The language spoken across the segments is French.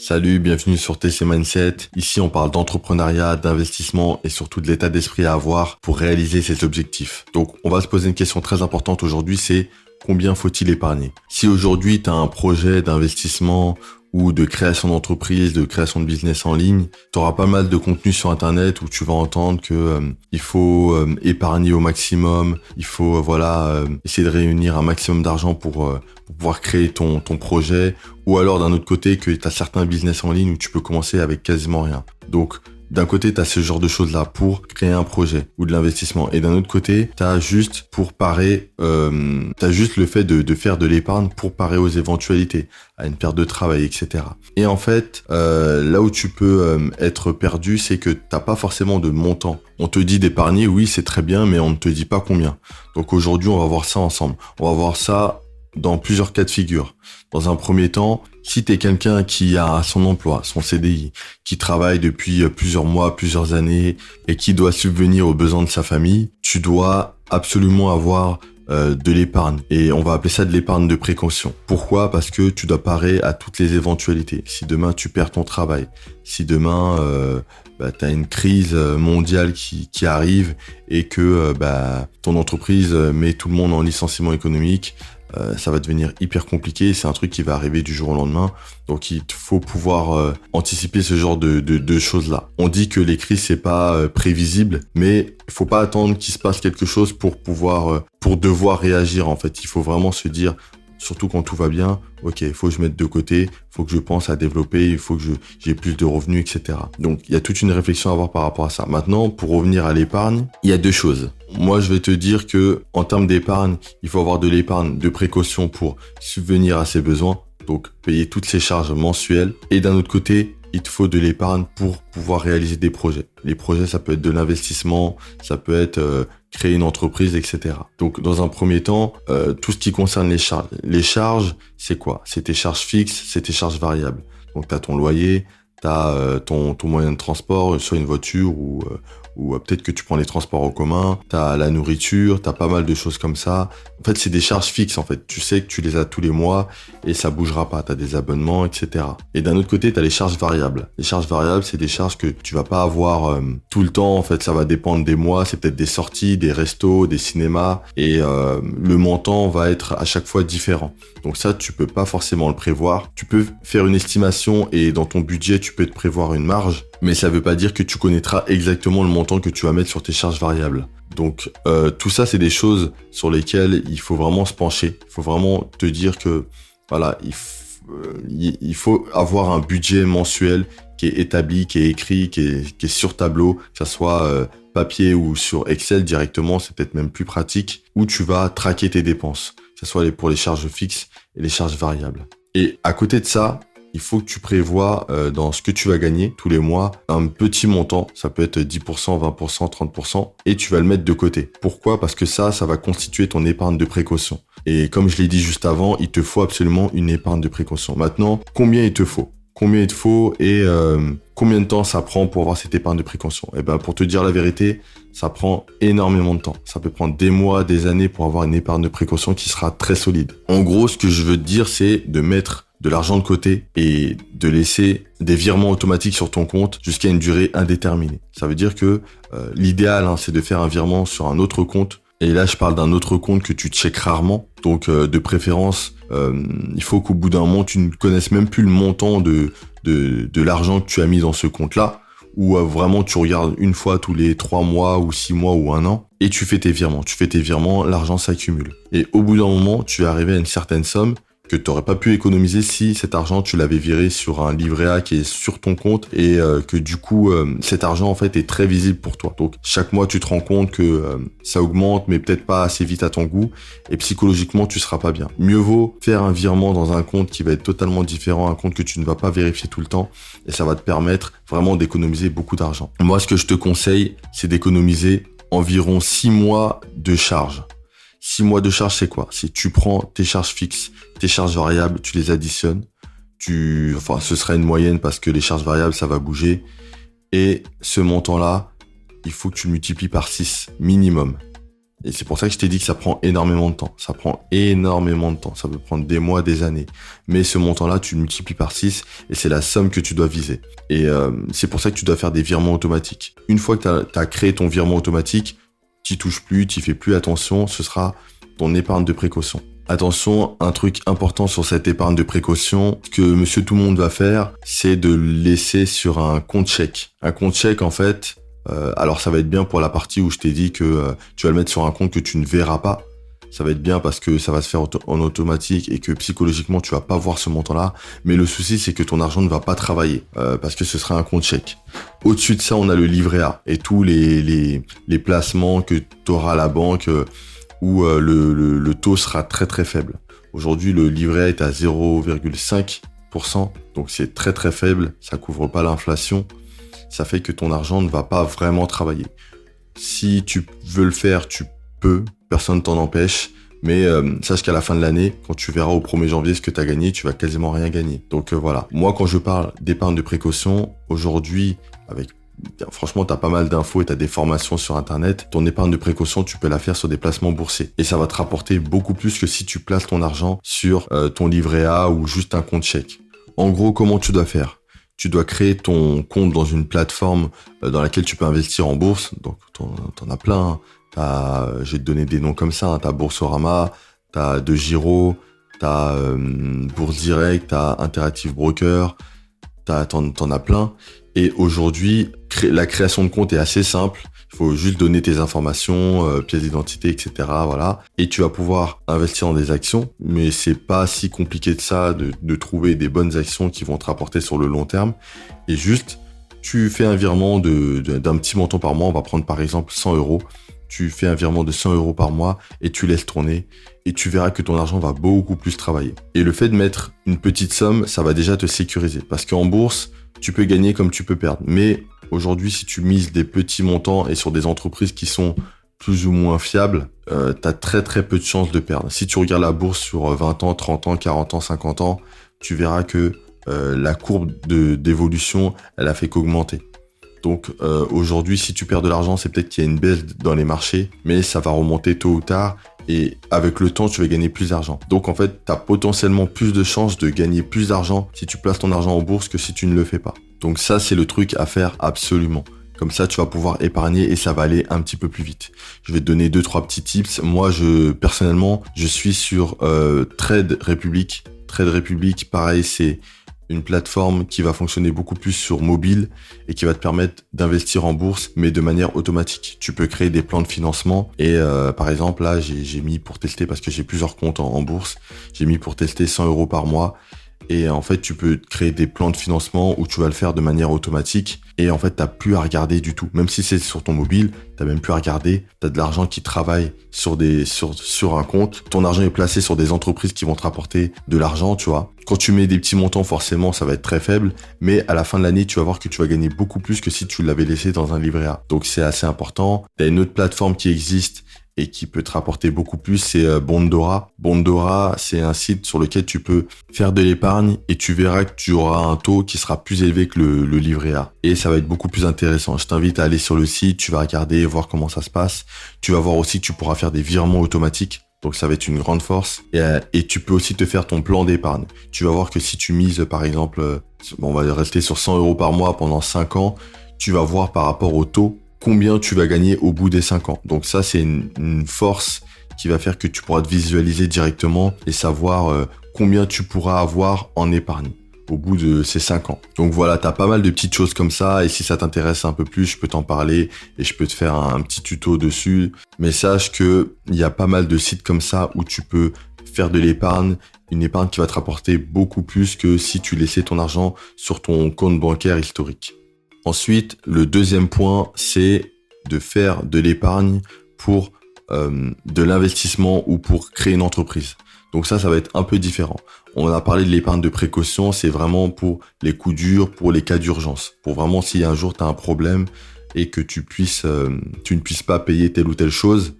Salut, bienvenue sur TC Mindset. Ici, on parle d'entrepreneuriat, d'investissement et surtout de l'état d'esprit à avoir pour réaliser ses objectifs. Donc, on va se poser une question très importante aujourd'hui, c'est combien faut-il épargner? Si aujourd'hui, tu as un projet d'investissement ou de création d'entreprise, de création de business en ligne, tu auras pas mal de contenu sur Internet où tu vas entendre que il faut épargner au maximum, il faut essayer de réunir un maximum d'argent pour pouvoir créer ton projet, ou alors d'un autre côté que tu as certains business en ligne où tu peux commencer avec quasiment rien. Donc d'un côté, tu as ce genre de choses-là pour créer un projet ou de l'investissement. Et d'un autre côté, tu as juste le fait de faire de l'épargne pour parer aux éventualités, à une perte de travail, etc. Et en fait, là où tu peux être perdu, c'est que t'as pas forcément de montant. On te dit d'épargner, oui, c'est très bien, mais on ne te dit pas combien. Donc aujourd'hui, on va voir ça ensemble. On va voir ça dans plusieurs cas de figure. Dans un premier temps, si tu es quelqu'un qui a son emploi, son CDI, qui travaille depuis plusieurs mois, plusieurs années et qui doit subvenir aux besoins de sa famille, tu dois absolument avoir de l'épargne. Et on va appeler ça de l'épargne de précaution. Pourquoi? Parce que tu dois parer à toutes les éventualités. Si demain tu perds ton travail, si demain tu as une crise mondiale qui arrive et que ton entreprise met tout le monde en licenciement économique, ça va devenir hyper compliqué. C'est un truc qui va arriver du jour au lendemain. Donc il faut pouvoir anticiper ce genre de choses-là. On dit que les crises c'est pas prévisible, mais il faut pas attendre qu'il se passe quelque chose pour devoir réagir. En fait, il faut vraiment se dire, surtout quand tout va bien, ok, il faut que je mette de côté, il faut que je pense à développer, il faut que j'ai plus de revenus, etc. Donc, il y a toute une réflexion à avoir par rapport à ça. Maintenant, pour revenir à l'épargne, il y a deux choses. Moi, je vais te dire que, en termes d'épargne, il faut avoir de l'épargne de précaution pour subvenir à ses besoins, donc payer toutes ses charges mensuelles. Et d'un autre côté, il te faut de l'épargne pour pouvoir réaliser des projets. Les projets, ça peut être de l'investissement, ça peut être créer une entreprise, etc. Donc, dans un premier temps, tout ce qui concerne les charges. Les charges, c'est quoi? C'est tes charges fixes, c'est tes charges variables. Donc, tu as ton loyer, tu as ton moyen de transport, soit une voiture ou peut-être que tu prends les transports en commun, tu as la nourriture, tu as pas mal de choses comme ça. En fait, c'est des charges fixes, en fait. Tu sais que tu les as tous les mois et ça bougera pas. Tu as des abonnements, etc. Et d'un autre côté, tu as les charges variables. Les charges variables, c'est des charges que tu vas pas avoir tout le temps. En fait, ça va dépendre des mois. C'est peut-être des sorties, des restos, des cinémas. Et le montant va être à chaque fois différent. Donc ça, tu peux pas forcément le prévoir. Tu peux faire une estimation et dans ton budget, tu peux te prévoir une marge. Mais ça veut pas dire que tu connaîtras exactement le montant que tu vas mettre sur tes charges variables. Donc tout ça, c'est des choses sur lesquelles il faut vraiment se pencher. Il faut vraiment te dire que voilà, il faut avoir un budget mensuel qui est établi, qui est écrit, qui est sur tableau, que ça soit papier ou sur Excel directement, c'est peut-être même plus pratique, où tu vas traquer tes dépenses, que ce soit pour les charges fixes et les charges variables. Et à côté de ça, il faut que tu prévois dans ce que tu vas gagner tous les mois un petit montant, ça peut être 10%, 20%, 30%, et tu vas le mettre de côté. Pourquoi? Parce que ça va constituer ton épargne de précaution. Et comme je l'ai dit juste avant, il te faut absolument une épargne de précaution. Maintenant, combien il te faut? Combien il te faut et combien de temps ça prend pour avoir cette épargne de précaution? Eh ben, pour te dire la vérité, ça prend énormément de temps. Ça peut prendre des mois, des années pour avoir une épargne de précaution qui sera très solide. En gros, ce que je veux te dire, c'est de mettre de l'argent de côté et de laisser des virements automatiques sur ton compte jusqu'à une durée indéterminée. Ça veut dire que l'idéal, c'est de faire un virement sur un autre compte. Et là, je parle d'un autre compte que tu checkes rarement. Donc, de préférence, il faut qu'au bout d'un moment, tu ne connaisses même plus le montant de l'argent que tu as mis dans ce compte-là. Ou vraiment, tu regardes une fois tous les 3 mois ou 6 mois ou 1 an. Et tu fais tes virements. Tu fais tes virements, l'argent s'accumule. Et au bout d'un moment, tu es arrivé à une certaine somme que tu n'aurais pas pu économiser si cet argent, tu l'avais viré sur un livret A qui est sur ton compte et que du coup, cet argent, en fait, est très visible pour toi. Donc, chaque mois, tu te rends compte que ça augmente, mais peut-être pas assez vite à ton goût et psychologiquement, tu seras pas bien. Mieux vaut faire un virement dans un compte qui va être totalement différent, un compte que tu ne vas pas vérifier tout le temps et ça va te permettre vraiment d'économiser beaucoup d'argent. Moi, ce que je te conseille, c'est d'économiser environ 6 mois de charges. 6 mois de charge, c'est quoi? Si tu prends tes charges fixes, tes charges variables, tu les additionnes. Ce serait une moyenne parce que les charges variables, ça va bouger. Et ce montant-là, il faut que tu le multiplies par 6 minimum. Et c'est pour ça que je t'ai dit que ça prend énormément de temps. Ça prend énormément de temps. Ça peut prendre des mois, des années. Mais ce montant-là, tu le multiplies par 6 et c'est la somme que tu dois viser. Et c'est pour ça que tu dois faire des virements automatiques. Une fois que tu as créé ton virement automatique, tu touches plus, tu fais plus attention. Ce sera ton épargne de précaution. Attention, un truc important sur cette épargne de précaution, ce que monsieur tout le monde va faire, c'est de le laisser sur un compte chèque. Un compte chèque, en fait, alors ça va être bien pour la partie où je t'ai dit que tu vas le mettre sur un compte que tu ne verras pas. Ça va être bien parce que ça va se faire en automatique et que psychologiquement tu vas pas voir ce montant-là. Mais le souci, c'est que ton argent ne va pas travailler parce que ce sera un compte chèque. Au-dessus de ça, on a le livret A et tous les placements que tu auras à la banque où le taux sera très très faible. Aujourd'hui, le livret A est à 0,5%, donc c'est très très faible, ça couvre pas l'inflation. Ça fait que ton argent ne va pas vraiment travailler. Si tu veux le faire, tu peux, personne t'en empêche, mais sache qu'à la fin de l'année, quand tu verras au 1er janvier ce que tu as gagné, tu vas quasiment rien gagner. Donc voilà, moi quand je parle d'épargne de précaution, aujourd'hui, franchement, tu as pas mal d'infos et tu as des formations sur Internet. Ton épargne de précaution, tu peux la faire sur des placements boursiers. Et ça va te rapporter beaucoup plus que si tu places ton argent sur ton livret A ou juste un compte chèque. En gros, comment tu dois faire ? Tu dois créer ton compte dans une plateforme dans laquelle tu peux investir en bourse. Donc, t'en as plein. Je vais te donner des noms comme ça. T'as Boursorama, t'as DeGiro, t'as Bourse Direct, t'as Interactive Broker. T'en as plein. Et aujourd'hui, la création de compte est assez simple. Il faut juste donner tes informations, pièce d'identité, etc. Voilà. Et tu vas pouvoir investir dans des actions. Mais c'est pas si compliqué de ça de trouver des bonnes actions qui vont te rapporter sur le long terme. Et juste, tu fais un virement d'un petit montant par mois. On va prendre par exemple 100 euros. Tu fais un virement de 100 euros par mois et tu laisses tourner. Et tu verras que ton argent va beaucoup plus travailler. Et le fait de mettre une petite somme, ça va déjà te sécuriser. Parce qu'en bourse, tu peux gagner comme tu peux perdre. Mais aujourd'hui, si tu mises des petits montants et sur des entreprises qui sont plus ou moins fiables, tu as très très peu de chances de perdre. Si tu regardes la bourse sur 20 ans, 30 ans, 40 ans, 50 ans, tu verras que la courbe d'évolution, elle a fait qu'augmenter. Donc aujourd'hui, si tu perds de l'argent, c'est peut-être qu'il y a une baisse dans les marchés, mais ça va remonter tôt ou tard. Et avec le temps, tu vas gagner plus d'argent. Donc en fait, tu as potentiellement plus de chances de gagner plus d'argent si tu places ton argent en bourse que si tu ne le fais pas. Donc ça, c'est le truc à faire absolument. Comme ça, tu vas pouvoir épargner et ça va aller un petit peu plus vite. Je vais te donner 2-3 petits tips. Moi, personnellement, je suis sur Trade Republic. Trade Republic, pareil, c'est une plateforme qui va fonctionner beaucoup plus sur mobile et qui va te permettre d'investir en bourse, mais de manière automatique. Tu peux créer des plans de financement et par exemple, là, j'ai mis pour tester, parce que j'ai plusieurs comptes en bourse, j'ai mis pour tester 100 euros par mois. Et en fait, tu peux créer des plans de financement où tu vas le faire de manière automatique. Et en fait, t'as plus à regarder du tout. Même si c'est sur ton mobile, t'as même plus à regarder. T'as de l'argent qui travaille sur un compte. Ton argent est placé sur des entreprises qui vont te rapporter de l'argent, tu vois. Quand tu mets des petits montants, forcément, ça va être très faible. Mais à la fin de l'année, tu vas voir que tu vas gagner beaucoup plus que si tu l'avais laissé dans un livret A. Donc, c'est assez important. T'as une autre plateforme qui existe et qui peut te rapporter beaucoup plus, c'est Bondora. Bondora, c'est un site sur lequel tu peux faire de l'épargne et tu verras que tu auras un taux qui sera plus élevé que le livret A. Et ça va être beaucoup plus intéressant. Je t'invite à aller sur le site, tu vas regarder, voir comment ça se passe. Tu vas voir aussi que tu pourras faire des virements automatiques. Donc ça va être une grande force. Et tu peux aussi te faire ton plan d'épargne. Tu vas voir que si tu mises, par exemple, on va rester sur 100 euros par mois pendant 5 ans, tu vas voir par rapport au taux combien tu vas gagner au bout des 5 ans. Donc ça, c'est une force qui va faire que tu pourras te visualiser directement et savoir combien tu pourras avoir en épargne au bout de ces 5 ans. Donc voilà, tu as pas mal de petites choses comme ça et si ça t'intéresse un peu plus, je peux t'en parler et je peux te faire un petit tuto dessus. Mais sache que il y a pas mal de sites comme ça où tu peux faire de l'épargne, une épargne qui va te rapporter beaucoup plus que si tu laissais ton argent sur ton compte bancaire historique. Ensuite, le deuxième point, c'est de faire de l'épargne pour de l'investissement ou pour créer une entreprise. Donc ça va être un peu différent. On a parlé de l'épargne de précaution, c'est vraiment pour les coups durs, pour les cas d'urgence. Pour vraiment si un jour tu as un problème et que tu ne puisses pas payer telle ou telle chose,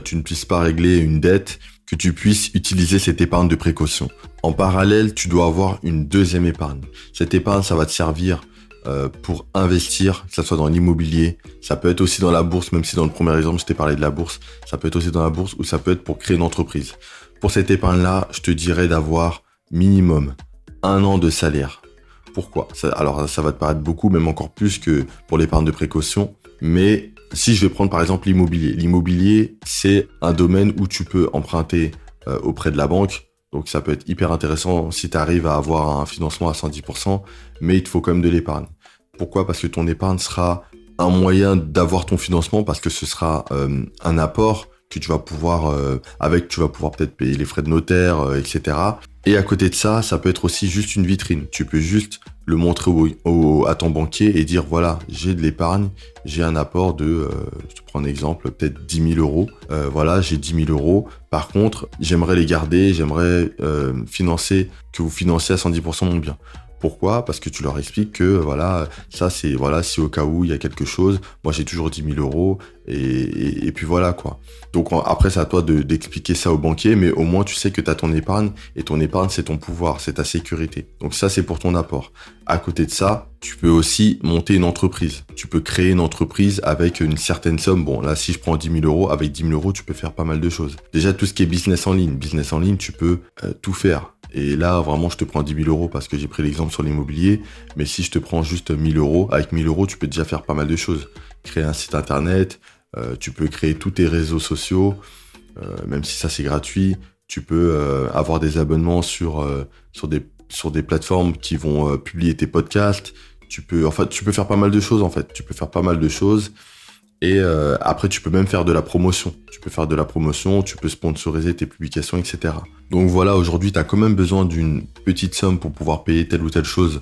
tu ne puisses pas régler une dette, que tu puisses utiliser cette épargne de précaution. En parallèle, tu dois avoir une deuxième épargne. Cette épargne, ça va te servir pour investir, que ce soit dans l'immobilier, ça peut être aussi dans la bourse, même si dans le premier exemple, je t'ai parlé de la bourse, ça peut être aussi dans la bourse ou ça peut être pour créer une entreprise. Pour cette épargne-là, je te dirais d'avoir minimum 1 an de salaire. Pourquoi ? Alors, ça va te paraître beaucoup, même encore plus que pour l'épargne de précaution, mais si je vais prendre par exemple l'immobilier. L'immobilier, c'est un domaine où tu peux emprunter auprès de la banque. Donc ça peut être hyper intéressant si tu arrives à avoir un financement à 110%, mais il te faut quand même de l'épargne. Pourquoi ? Parce que ton épargne sera un moyen d'avoir ton financement, parce que ce sera un apport que tu vas pouvoir, tu vas pouvoir peut-être payer les frais de notaire, etc. Et à côté de ça, ça peut être aussi juste une vitrine. Tu peux juste le montrer à ton banquier et dire, voilà, j'ai de l'épargne, j'ai un apport de, je te prends un exemple, peut-être 10 000 euros. Voilà, j'ai 10 000 euros. Par contre, j'aimerais les garder, j'aimerais que vous financiez à 110% mon bien. Pourquoi ? Parce que tu leur expliques que voilà, ça c'est voilà, si au cas où il y a quelque chose, moi j'ai toujours 10 000 euros et puis voilà quoi. Donc après c'est à toi d'expliquer ça au banquier, mais au moins tu sais que tu as ton épargne et ton épargne c'est ton pouvoir, c'est ta sécurité. Donc ça c'est pour ton apport. À côté de ça, tu peux aussi monter une entreprise. Tu peux créer une entreprise avec une certaine somme. Bon là si je prends 10 000 euros, avec 10 000 euros tu peux faire pas mal de choses. Déjà tout ce qui est business en ligne. Business en ligne tu peux tout faire. Et là, vraiment, je te prends 10 000 euros parce que j'ai pris l'exemple sur l'immobilier. Mais si je te prends juste 1 000 euros, avec 1 000 euros, tu peux déjà faire pas mal de choses. Créer un site internet, tu peux créer tous tes réseaux sociaux, même si ça c'est gratuit. Tu peux avoir des abonnements sur des plateformes qui vont publier tes podcasts. Tu peux faire pas mal de choses en fait. Tu peux faire pas mal de choses. Et après, tu peux même faire de la promotion. Tu peux sponsoriser tes publications, etc. Donc voilà, aujourd'hui, tu as quand même besoin d'une petite somme pour pouvoir payer telle ou telle chose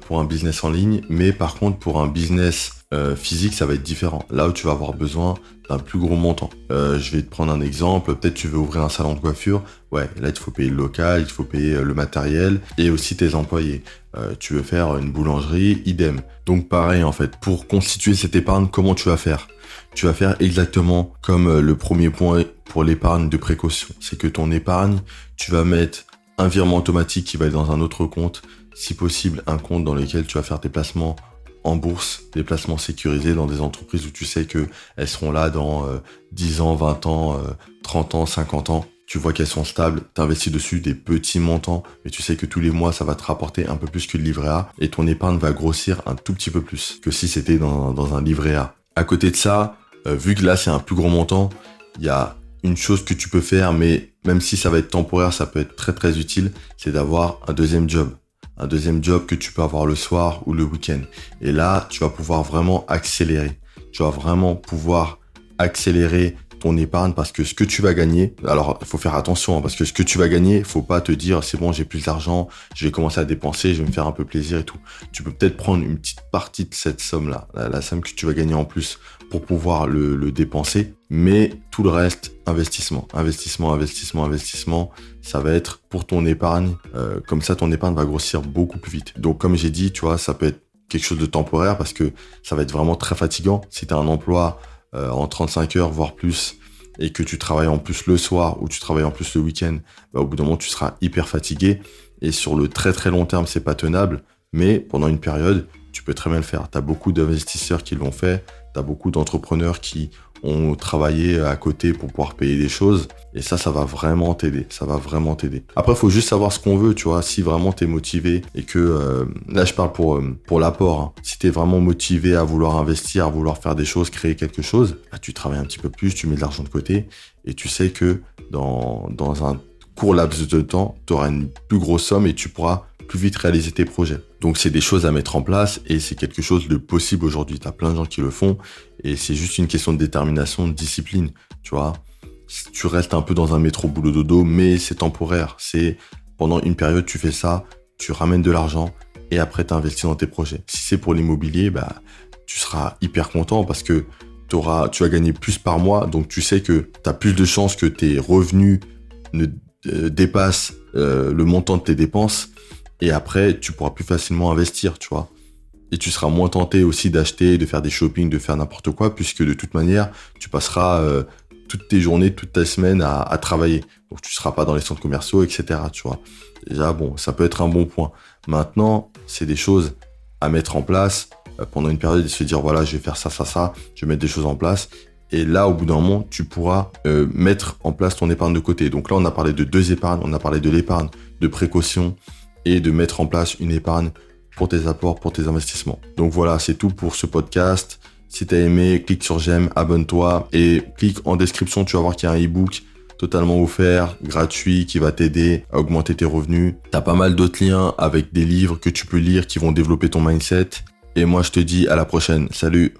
pour un business en ligne. Mais par contre, pour un business physique, ça va être différent. Là où tu vas avoir besoin d'un plus gros montant. Je vais te prendre un exemple. Peut-être tu veux ouvrir un salon de coiffure. Ouais, là, il te faut payer le local, il te faut payer le matériel et aussi tes employés. Tu veux faire une boulangerie, idem. Donc pareil, en fait, pour constituer cette épargne, comment tu vas faire ? Tu vas faire exactement comme le premier point pour l'épargne de précaution. C'est que ton épargne, tu vas mettre un virement automatique qui va être dans un autre compte. Si possible, un compte dans lequel tu vas faire tes placements en bourse, des placements sécurisés dans des entreprises où tu sais qu'elles seront là dans 10 ans, 20 ans, 30 ans, 50 ans. Tu vois qu'elles sont stables, tu investis dessus des petits montants, mais tu sais que tous les mois, ça va te rapporter un peu plus que le livret A et ton épargne va grossir un tout petit peu plus que si c'était dans un livret A. À côté de ça, vu que là, c'est un plus gros montant, il y a une chose que tu peux faire, mais même si ça va être temporaire, ça peut être très très utile, c'est d'avoir un deuxième job. Un deuxième job que tu peux avoir le soir ou le week-end. Et là, tu vas pouvoir vraiment accélérer. Tu vas vraiment pouvoir accélérer ton épargne parce que ce que tu vas gagner, alors il faut faire attention parce que ce que tu vas gagner, faut pas te dire c'est bon, j'ai plus d'argent, je vais commencer à dépenser, je vais me faire un peu plaisir et tout. Tu peux peut-être prendre une petite partie de cette somme-là, la somme que tu vas gagner en plus pour pouvoir le dépenser, mais tout le reste, investissement, ça va être pour ton épargne, comme ça ton épargne va grossir beaucoup plus vite. Donc comme j'ai dit, tu vois, ça peut être quelque chose de temporaire parce que ça va être vraiment très fatigant si tu as un emploi en 35 heures, voire plus, et que tu travailles en plus le soir ou tu travailles en plus le week-end, bah, au bout d'un moment, tu seras hyper fatigué. Et sur le très très long terme, c'est pas tenable. Mais pendant une période, tu peux très bien le faire. Tu as beaucoup d'investisseurs qui l'ont fait. Tu as beaucoup d'entrepreneurs qui ont travaillé à côté pour pouvoir payer des choses. Et ça va vraiment t'aider. Après, il faut juste savoir ce qu'on veut, tu vois. Si vraiment tu es motivé et que... là, je parle pour l'apport. Hein. Si tu es vraiment motivé à vouloir investir, à vouloir faire des choses, créer quelque chose, bah, tu travailles un petit peu plus, tu mets de l'argent de côté et tu sais que dans un court laps de temps, tu auras une plus grosse somme et tu pourras plus vite réaliser tes projets. Donc c'est des choses à mettre en place et c'est quelque chose de possible aujourd'hui. Tu as plein de gens qui le font et c'est juste une question de détermination, de discipline, tu vois. Tu restes un peu dans un métro boulot dodo, mais c'est temporaire. C'est pendant une période, tu fais ça, tu ramènes de l'argent et après tu investis dans tes projets. Si c'est pour l'immobilier, bah, tu seras hyper content parce que tu vas gagner plus par mois, donc tu sais que tu as plus de chances que tes revenus ne dépassent le montant de tes dépenses. Et après, tu pourras plus facilement investir, tu vois. Et tu seras moins tenté aussi d'acheter, de faire des shopping, de faire n'importe quoi, puisque de toute manière, tu passeras toutes tes journées, toute ta semaine à travailler. Donc, tu seras pas dans les centres commerciaux, etc., tu vois. Déjà, bon, ça peut être un bon point. Maintenant, c'est des choses à mettre en place pendant une période et se dire voilà, je vais faire ça, je vais mettre des choses en place. Et là, au bout d'un moment, tu pourras mettre en place ton épargne de côté. Donc là, on a parlé de 2 épargnes, on a parlé de l'épargne de précaution et de mettre en place une épargne pour tes apports, pour tes investissements. Donc voilà, c'est tout pour ce podcast. Si t'as aimé, clique sur j'aime, abonne-toi et clique en description, tu vas voir qu'il y a un e-book totalement offert, gratuit, qui va t'aider à augmenter tes revenus. T'as pas mal d'autres liens avec des livres que tu peux lire qui vont développer ton mindset. Et moi, je te dis à la prochaine. Salut!